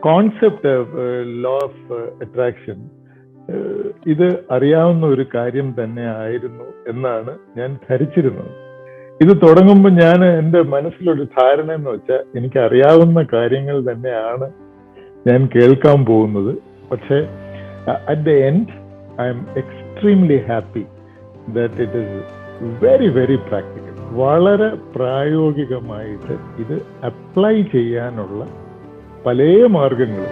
Concept law of attraction ഇത് അറിയാവുന്ന ഒരു കാര്യം തന്നെ ആയിരുന്നു എന്നാണ് ഞാൻ ധരിച്ചിരുന്നത്. ഇത് തുടങ്ങുമ്പോൾ ഞാൻ എൻ്റെ മനസ്സിലൊരു ധാരണ എന്ന് വെച്ചാൽ എനിക്ക് അറിയാവുന്ന കാര്യങ്ങൾ തന്നെയാണ് ഞാൻ കേൾക്കാൻ പോകുന്നത്. പക്ഷേ at the end I am extremely happy that it is very very practical. വളരെ പ്രായോഗികമായിട്ട് ഇത് അപ്ലൈ ചെയ്യാനുള്ള പല മാർഗങ്ങളും.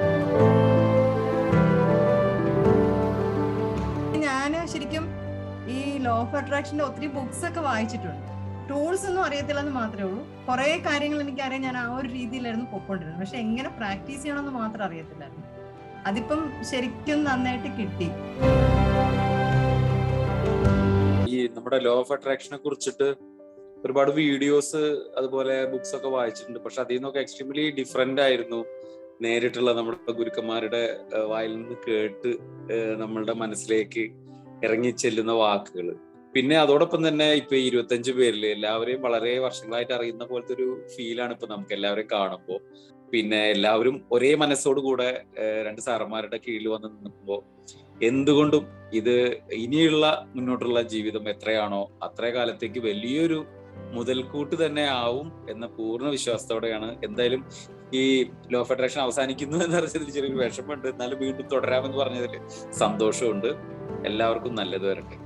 ഞാൻ ശരിക്കും ഈ ലോ ഓഫ് അട്രാക്ഷന്റെ ഒത്തിരി ബുക്സ് ഒക്കെ വായിച്ചിട്ടുണ്ട്. ടൂൾസ് ഒന്നും അറിയത്തില്ലെന്ന് മാത്രമേ ഉള്ളൂ. കുറെ കാര്യങ്ങൾ എനിക്കറിയാം. ഞാൻ ആ ഒരു രീതിയിലായിരുന്നു പൊക്കോണ്ടിരുന്നത്. പക്ഷെ എങ്ങനെ പ്രാക്ടീസ് ചെയ്യണമെന്ന് മാത്രം അറിയത്തില്ലായിരുന്നു. അതിപ്പം ശരിക്കും നന്നായിട്ട് കിട്ടി. ഈ നമ്മുടെ ലോ ഓഫ് അട്രാക്ഷനെ കുറിച്ചിട്ട് ഒരുപാട് വീഡിയോസ് അതുപോലെ ബുക്സ് ഒക്കെ വായിച്ചിട്ടുണ്ട്. പക്ഷെ അതിൽ നിന്നൊക്കെ എക്സ്ട്രീംലി ഡിഫറെന്റ് ആയിരുന്നു നേരിട്ടുള്ള നമ്മുടെ ഗുരുക്കന്മാരുടെ വായിൽ നിന്ന് കേട്ട് നമ്മളുടെ മനസ്സിലേക്ക് ഇറങ്ങി ചെല്ലുന്ന വാക്കുകൾ. പിന്നെ അതോടൊപ്പം തന്നെ ഇപ്പൊ 25 പേരിൽ എല്ലാവരെയും വളരെ വർഷങ്ങളായിട്ട് അറിയുന്ന പോലത്തെ ഒരു ഫീലാണ് ഇപ്പൊ നമുക്ക് എല്ലാവരെയും കാണുമ്പോൾ. പിന്നെ എല്ലാവരും ഒരേ മനസ്സോട് കൂടെ 2 സാറന്മാരുടെ കീഴിൽ വന്ന് നിൽക്കുമ്പോൾ എന്തുകൊണ്ടും ഇത് ഇനിയുള്ള മുന്നോട്ടുള്ള ജീവിതം എത്രയാണോ അത്ര കാലത്തേക്ക് വലിയൊരു മുതൽക്കൂട്ട് തന്നെ ആവും എന്ന പൂർണ്ണ വിശ്വാസത്തോടെയാണ് എന്തായാലും ഈ ലോ ഓഫ് അട്രാക്ഷൻ അവസാനിക്കുന്നു എന്നറിഞ്ഞതിൽ ചെറിയൊരു വിഷമമുണ്ട്. എന്നാലും വീണ്ടും തുടരാമെന്ന് പറഞ്ഞതിൽ സന്തോഷമുണ്ട്. എല്ലാവർക്കും നല്ലത് വരട്ടെ.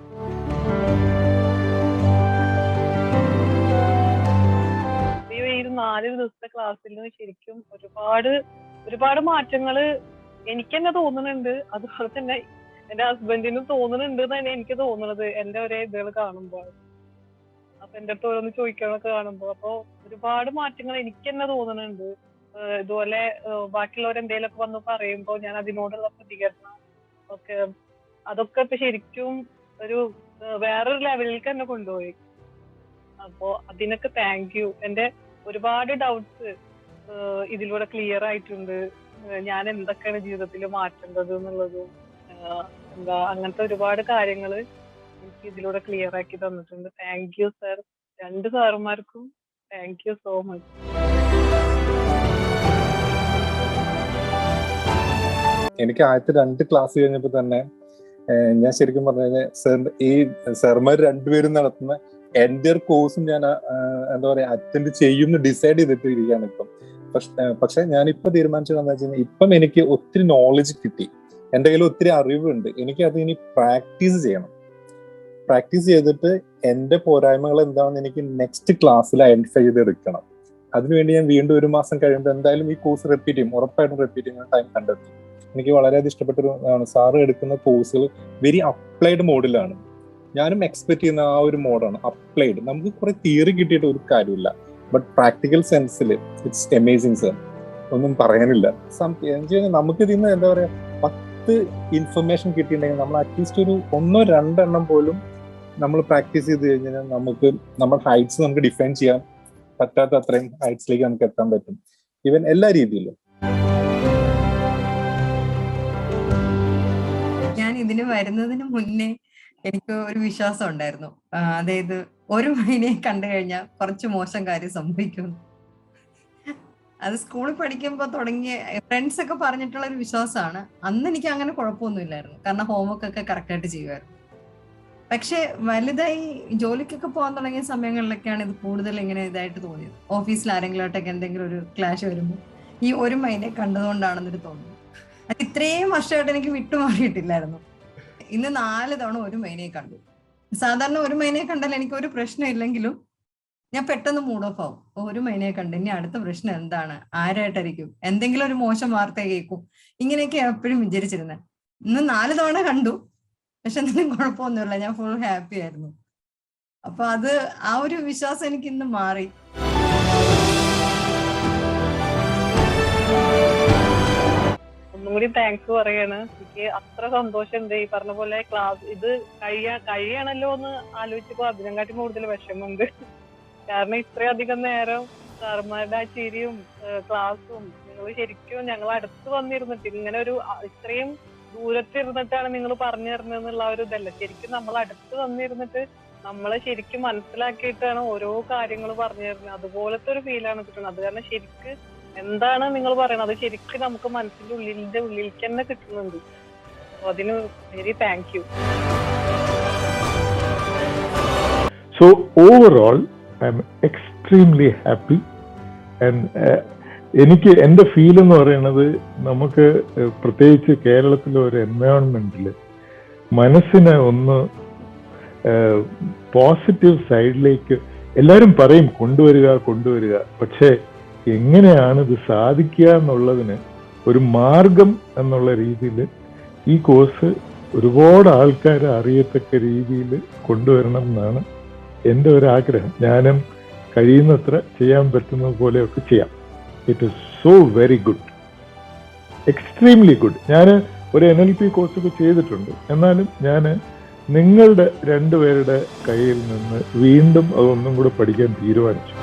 ഈ 4 ദിവസത്തെ ക്ലാസ്സിൽ ശരിക്കും ഒരുപാട് മാറ്റങ്ങള് എനിക്ക് തന്നെ തോന്നുന്നുണ്ട്. അതുപോലെ തന്നെ എന്റെ ഹസ്ബൻഡിനും തോന്നുന്നുണ്ട് തന്നെ എനിക്ക് തോന്നുന്നത് എന്റെ ഒരേ ഇതുകൾ കാണുമ്പോൾ. അപ്പൊ എന്റെ അടുത്ത് ഓരോന്ന് ചോദിക്കാനൊക്കെ കാണുമ്പോ അപ്പൊ ഒരുപാട് മാറ്റങ്ങൾ എനിക്ക് തന്നെ തോന്നുന്നുണ്ട്. ഇതുപോലെ ബാക്കിയുള്ളവർ എന്തെങ്കിലുമൊക്കെ വന്ന് പറയുമ്പോ ഞാൻ അതിനോടുള്ള പ്രതികരണം ഒക്കെ അതൊക്കെ ഇപ്പൊ ശരിക്കും ഒരു വേറൊരു ലെവലിലേക്ക് തന്നെ കൊണ്ടുപോയി. അപ്പോ അതിനൊക്കെ താങ്ക് യു. എന്റെ ഒരുപാട് ഡൗട്ട്സ് ഇതിലൂടെ ക്ലിയർ ആയിട്ടുണ്ട്. ഞാൻ എന്തൊക്കെയാണ് ജീവിതത്തിൽ മാറ്റേണ്ടത് എന്നുള്ളതും അങ്ങനത്തെ ഒരുപാട് കാര്യങ്ങള് എനിക്ക് ഇതിലൂടെ ക്ലിയർ ആക്കി തന്നിട്ടുണ്ട്. Thank you sir. 2 സാറുമാർക്കും താങ്ക് യു സോ മച്ച്. എനിക്ക് ആദ്യത്തെ 2 ക്ലാസ് കഴിഞ്ഞപ്പോ തന്നെ ഞാൻ ശരിക്കും പറഞ്ഞു ഈ സാർമാർ 2 പേരും നടത്തുന്ന എൻ്റെ കോഴ്സും ഞാൻ എന്താ പറയാ അറ്റൻഡ് ചെയ്യുമെന്ന് ഡിസൈഡ് ചെയ്തിട്ട് ഇരിക്കുകയാണ് ഇപ്പം. പക്ഷെ ഞാനിപ്പോ തീരുമാനിച്ചതെന്ന് വെച്ച് കഴിഞ്ഞാൽ ഇപ്പം എനിക്ക് ഒത്തിരി നോളജ് കിട്ടി, എൻ്റെ കയ്യിൽ ഒത്തിരി അറിവുണ്ട്. എനിക്ക് അത് ഇനി പ്രാക്ടീസ് ചെയ്യണം. പ്രാക്ടീസ് ചെയ്തിട്ട് എൻ്റെ പോരായ്മകൾ എന്താണെന്ന് എനിക്ക് നെക്സ്റ്റ് ക്ലാസ്സിൽ ഐഡന്റിഫൈ ചെയ്തെടുക്കണം. അതിനുവേണ്ടി ഞാൻ വീണ്ടും 1 മാസം കഴിയുമ്പോൾ എന്തായാലും ഈ കോഴ്സ് റിപ്പീറ്റ് ചെയ്യും, ഉറപ്പായിട്ടും റിപ്പീറ്റ് ചെയ്യുന്ന ടൈം കണ്ടെത്തും. എനിക്ക് വളരെയധികം ഇഷ്ടപ്പെട്ടൊരു സാറ് എടുക്കുന്ന കോഴ്സുകൾ വെരി അപ്ലൈഡ് മോഡിലാണ്. ഞാനും എക്സ്പെക്ട് ചെയ്യുന്ന ആ ഒരു മോഡാണ് അപ്ലൈഡ്. നമുക്ക് കുറെ തിയറി കിട്ടിയിട്ട് ഒരു കാര്യമില്ല, ബട്ട് പ്രാക്ടിക്കൽ സെൻസിൽ ഇറ്റ്സ് അമേസിങ് സർ. ഒന്നും പറയാനില്ല. നമുക്ക് ഇതിന്ന് എന്താ പറയാ 10 ഇൻഫർമേഷൻ കിട്ടിയിട്ടുണ്ടെങ്കിൽ നമ്മൾ അറ്റ്ലീസ്റ്റ് ഒരു 1-2 പോലും നമ്മൾ പ്രാക്ടീസ് ചെയ്ത് കഴിഞ്ഞാൽ നമുക്ക് നമ്മുടെ ഹൈറ്റ്സ് നമുക്ക് ഡിഫൈൻ ചെയ്യാൻ പറ്റാത്ത അത്രയും ഹൈറ്റ്സിലേക്ക് നമുക്ക് എത്താൻ പറ്റും, ഈവൻ എല്ലാ രീതിയിലും. ഞാൻ ഇതിന് വരുന്നതിന് മുന്നേ എനിക്ക് ഒരു വിശ്വാസം ഉണ്ടായിരുന്നു. അതായത് ഒരു മൈനയെ കണ്ടു കഴിഞ്ഞാൽ കുറച്ച് മോശം കാര്യം സംഭവിക്കും. അത് സ്കൂളിൽ പഠിക്കുമ്പോൾ തുടങ്ങിയ ഫ്രണ്ട്സ് ഒക്കെ പറഞ്ഞിട്ടുള്ള ഒരു വിശ്വാസമാണ്. അന്ന് എനിക്ക് അങ്ങനെ കുഴപ്പമൊന്നുമില്ലായിരുന്നു, കാരണം ഹോംവർക്ക് ഒക്കെ കറക്റ്റായിട്ട് ചെയ്യുമായിരുന്നു. പക്ഷെ വലുതായി ജോലിക്കൊക്കെ പോകാൻ തുടങ്ങിയ സമയങ്ങളിലൊക്കെയാണ് ഇത് കൂടുതൽ ഇങ്ങനെ ഇതായിട്ട് തോന്നിയത്. ഓഫീസിൽ ആരെങ്കിലോട്ടൊക്കെ എന്തെങ്കിലും ഒരു ക്ലാഷ് വരുമ്പോൾ ഈ ഒരു മൈനയെ കണ്ടതുകൊണ്ടാണെന്നൊരു തോന്നുന്നു. അത് ഇത്രയും വർഷമായിട്ട് എനിക്ക് വിട്ടുമാറിയിട്ടില്ലായിരുന്നു. ഇന്ന് 4 തവണ ഒരു മൈനയെ കണ്ടു. സാധാരണ ഒരു മൈനയെ കണ്ടാൽ എനിക്ക് ഒരു പ്രശ്നം ഇല്ലെങ്കിലും ഞാൻ പെട്ടെന്ന് മൂഡ് ഓഫ് ആവും. ഒരു മൈനയെ കണ്ട് ഇനി അടുത്ത പ്രശ്നം എന്താണ്, ആരായിട്ടായിരിക്കും, എന്തെങ്കിലും ഒരു മോശം വാർത്ത കേൾക്കും, ഇങ്ങനെയൊക്കെ എപ്പോഴും വിചാരിച്ചിരുന്നത്. ഇന്ന് 4 തവണ കണ്ടു, പക്ഷെ എന്തെങ്കിലും കുഴപ്പമൊന്നുമില്ല, ഞാൻ ഫുൾ ഹാപ്പി ആയിരുന്നു. അപ്പൊ അത് ആ ഒരു വിശ്വാസം എനിക്ക് ഇന്ന് മാറി. ഒന്നും കൂടി താങ്ക്സ് പറയാണ്. എനിക്ക് അത്ര സന്തോഷമുണ്ട്. ഈ പറഞ്ഞ പോലെ ക്ലാസ് ഇത് കഴിയണല്ലോ എന്ന് ആലോചിച്ചപ്പോ അതിനെക്കാട്ടും കൂടുതൽ വിഷമമുണ്ട്. കാരണം ഇത്രയധികം നേരം സാറുമാരുടെ ആ ചിരിയും ക്ലാസ്സും നിങ്ങൾ ശരിക്കും ഞങ്ങൾ അടുത്ത് വന്നിരുന്നിട്ട് ഇങ്ങനെ ഒരു ഇത്രയും ദൂരത്തിരുന്നിട്ടാണ് നിങ്ങൾ പറഞ്ഞു തരുന്നതെന്നുള്ള ഒരു ഇതല്ല. ശരിക്കും നമ്മൾ അടുത്ത് വന്നിരുന്നിട്ട് നമ്മളെ ശരിക്കും മനസ്സിലാക്കിയിട്ടാണ് ഓരോ കാര്യങ്ങൾ പറഞ്ഞു തരുന്നത്. അതുപോലത്തെ ഒരു ഫീലാണ് കിട്ടുന്നത്. അത് കാരണം ശരിക്കും എന്താണ് നിങ്ങൾ പറയുന്നത് അത് ശരിക്കും നമുക്ക് മനസ്സിന്റെ ഉള്ളിലേക്ക് തന്നെ കിട്ടുന്നുണ്ട്. അപ്പൊ അതിന് very thank you. So overall, I'm extremely happy and എനിക്ക് എൻ്റെ ഫീൽ എന്ന് പറയുന്നത് നമുക്ക് പ്രത്യേകിച്ച് കേരളത്തിലെ ഒരു എൻവയോൺമെന്റിൽ മനസ്സിനെ ഒന്ന് പോസിറ്റീവ് സൈഡിലേക്ക് എല്ലാവരും പറയും കൊണ്ടുവരിക, പക്ഷേ എങ്ങനെയാണ് ഇത് സാധിക്കുക എന്നുള്ളതിന് ഒരു മാർഗം എന്നുള്ള രീതിയിൽ ഈ കോഴ്സ് ഒരുപാട് ആൾക്കാരെ അറിയത്തക്ക രീതിയിൽ കൊണ്ടുവരണം എന്നാണ് എൻ്റെ ഒരു ആഗ്രഹം. ഞാനും കഴിയുന്നത്ര ചെയ്യാൻ പറ്റുന്നത് പോലെയൊക്കെ ചെയ്യാം. It is so very good, extremely good. ഞാൻ ഒരു NLP കോഴ്സൊക്കെ ചെയ്തിട്ടുണ്ട്, എന്നാലും ഞാൻ നിങ്ങളുടെ രണ്ടുപേരുടെ കയ്യിൽ നിന്ന് വീണ്ടും അതൊന്നും കൂടെ പഠിക്കാൻ തീരുമാനിച്ചു.